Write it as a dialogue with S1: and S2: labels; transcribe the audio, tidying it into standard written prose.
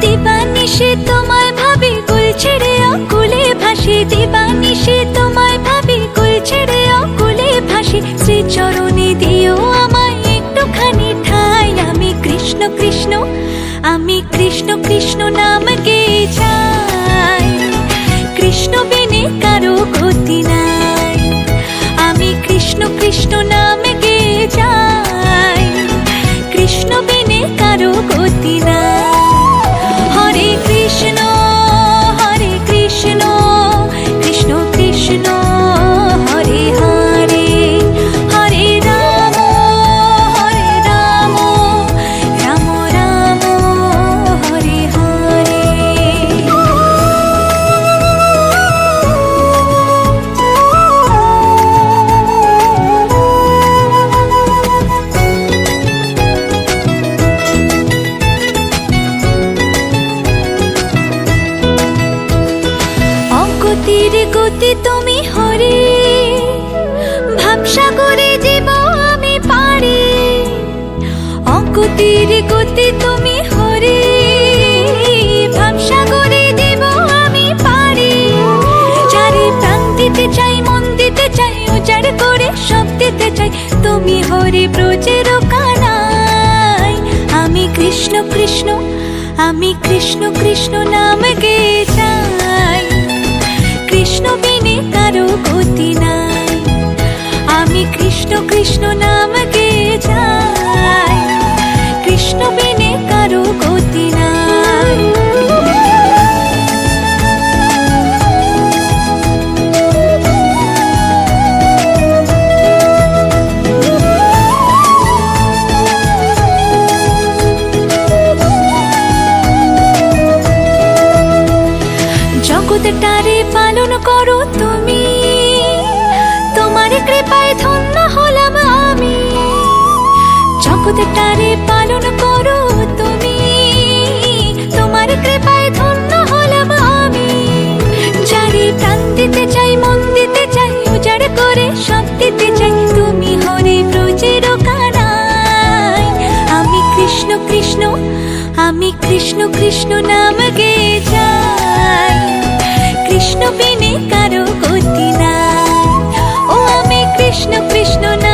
S1: দিবানিশি তোমায় ভাবি, কুল ছেড়ে অকুলে ভাসি। দিবানিশি তোমায় ভাবি, কুল ছেড়ে অকুলে ভাসি। শ্রীচরণে দিও আমায় একটুখানি ঠাই। আমি কৃষ্ণ কৃষ্ণ, আমি কৃষ্ণ কৃষ্ণ নাম গেয়ে যাই। কৃষ্ণ বিনে কারো গতি নাই। আমি কৃষ্ণ কৃষ্ণ নাম গেয়ে যাই। কৃষ্ণ বিনে কারো গতি নাই। হরে কৃষ্ণ হরে কৃষ্ণ, কৃষ্ণ কৃষ্ণ হরে হরে। হরে রাম রাম রাম হরে হরে। অগতির গতি তুমি হরে, ভাবসাগরে জীব আমি পারি। অগতির গতি তুমি হরে, ভাবসাগরে জীব আমি পারি। চারি প্রাণ দিতে চাই, মন দিতে চাই, উজাড় করে সব দিতে চাই। তুমি হরে ব্রজের কানাই। আমি কৃষ্ণ কৃষ্ণ, আমি কৃষ্ণ কৃষ্ণ নাম গেয়ে যাই। কৃষ্ণ বিনে কারো গতি নাই। আমি কৃষ্ণ কৃষ্ণ নাম গেয়ে যাই। কৃষ্ণ বিনে কারো গতি নাই। জগৎটারে পালন করো তুমি, তোমার কৃপায় ধন্য হলাম আমি। জগৎটারে পালন করো তুমি, তোমার কৃপায় ধন্য হলাম আমি। যারে প্রাণ দিতে চাই, মন দিতে চাই, উজাড় করে সব দিতে চাই। তুমি হরে ব্রজের কানাই। আমি কৃষ্ণ কৃষ্ণ, আমি কৃষ্ণ কৃষ্ণ নাম গেয়ে যাই। কৃষ্ণ বিনে কারো গতি নাই। ও আমি কৃষ্ণ কৃষ্ণ নাম